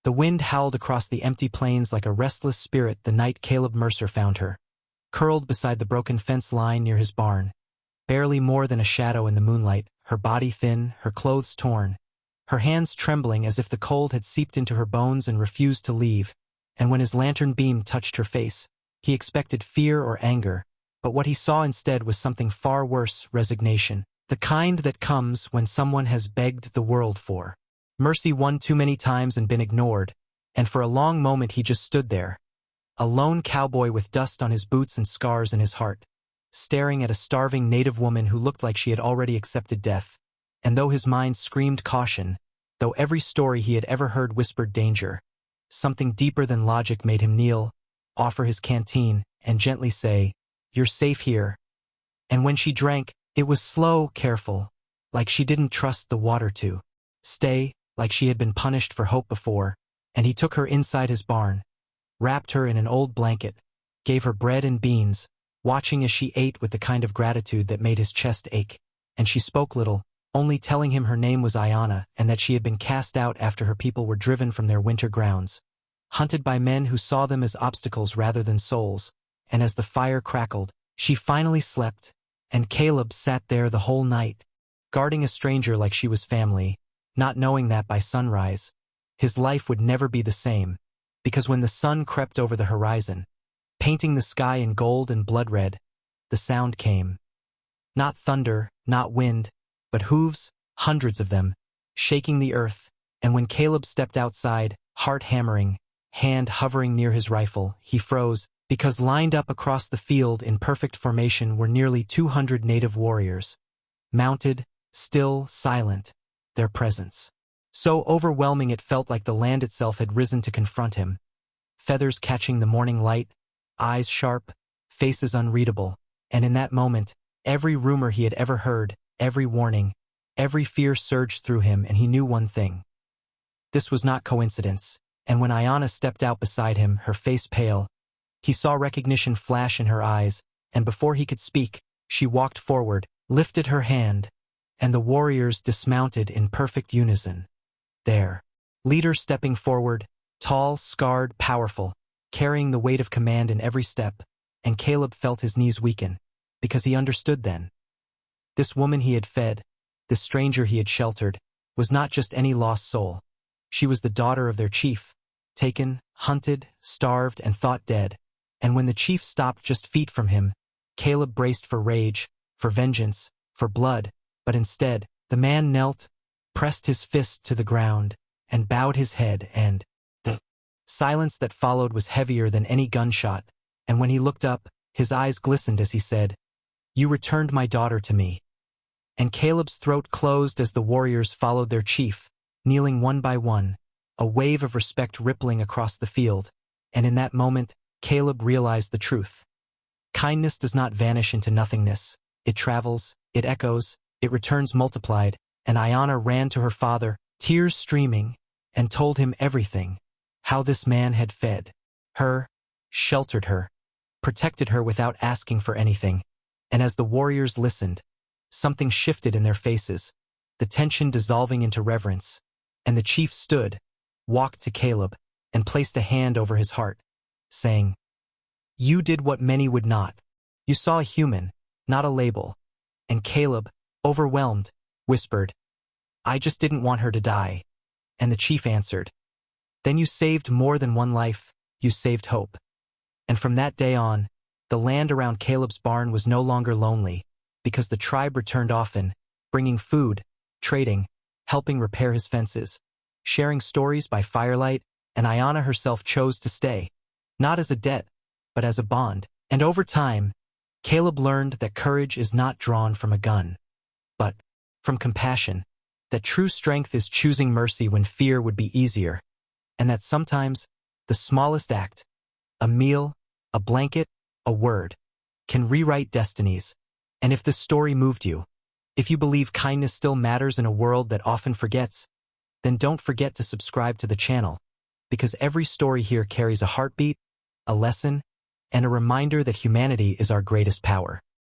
The wind howled across the empty plains like a restless spirit the night Caleb Mercer found her, curled beside the broken fence line near his barn, barely more than a shadow in the moonlight, her body thin, her clothes torn, her hands trembling as if the cold had seeped into her bones and refused to leave, and when his lantern beam touched her face, he expected fear or anger, but what he saw instead was something far worse: resignation, the kind that comes when someone has begged the world for mercy one too many times and been ignored, and for a long moment he just stood there, a lone cowboy with dust on his boots and scars in his heart, staring at a starving native woman who looked like she had already accepted death, and though his mind screamed caution, though every story he had ever heard whispered danger, something deeper than logic made him kneel, offer his canteen, and gently say, "You're safe here." And when she drank, it was slow, careful, like she didn't trust the water to stay, like she had been punished for hope before, and he took her inside his barn, wrapped her in an old blanket, gave her bread and beans, watching as she ate with the kind of gratitude that made his chest ache, and she spoke little, only telling him her name was Ayanna and that she had been cast out after her people were driven from their winter grounds, hunted by men who saw them as obstacles rather than souls, and as the fire crackled, she finally slept, and Caleb sat there the whole night, guarding a stranger like she was family, not knowing that by sunrise, his life would never be the same, because when the sun crept over the horizon, painting the sky in gold and blood red, the sound came. Not thunder, not wind, but hooves, hundreds of them, shaking the earth, and when Caleb stepped outside, heart hammering, hand hovering near his rifle, he froze, because lined up across the field in perfect formation were nearly 200 native warriors, mounted, still, silent, their presence so overwhelming it felt like the land itself had risen to confront him, feathers catching the morning light, eyes sharp, faces unreadable, and in that moment, every rumor he had ever heard, every warning, every fear surged through him, and he knew one thing. This was not coincidence, and when Ayanna stepped out beside him, her face pale, he saw recognition flash in her eyes, and before he could speak, she walked forward, lifted her hand, and the warriors dismounted in perfect unison. Their leader stepping forward, tall, scarred, powerful, carrying the weight of command in every step, and Caleb felt his knees weaken, because he understood then. This woman he had fed, this stranger he had sheltered, was not just any lost soul. She was the daughter of their chief, taken, hunted, starved, and thought dead, and when the chief stopped just feet from him, Caleb braced for rage, for vengeance, for blood, but instead, the man knelt, pressed his fist to the ground, and bowed his head, and the silence that followed was heavier than any gunshot, and when he looked up, his eyes glistened as he said, "You returned my daughter to me." And Caleb's throat closed as the warriors followed their chief, kneeling one by one, a wave of respect rippling across the field, and in that moment, Caleb realized the truth. Kindness does not vanish into nothingness. It travels, it echoes, it returns multiplied, and Ayanna ran to her father, tears streaming, and told him everything, how this man had fed her, sheltered her, protected her without asking for anything, and as the warriors listened, something shifted in their faces, the tension dissolving into reverence, and the chief stood, walked to Caleb, and placed a hand over his heart, saying, "You did what many would not. You saw a human, not a label." And Caleb, overwhelmed, whispered, "I just didn't want her to die." And the chief answered, "Then you saved more than one life, you saved hope." And from that day on, the land around Caleb's barn was no longer lonely, because the tribe returned often, bringing food, trading, helping repair his fences, sharing stories by firelight, and Ayanna herself chose to stay, not as a debt, but as a bond. And over time, Caleb learned that courage is not drawn from a gun, but from compassion, that true strength is choosing mercy when fear would be easier, and that sometimes the smallest act, a meal, a blanket, a word, can rewrite destinies. And if this story moved you, if you believe kindness still matters in a world that often forgets, then don't forget to subscribe to the channel, because every story here carries a heartbeat, a lesson, and a reminder that humanity is our greatest power.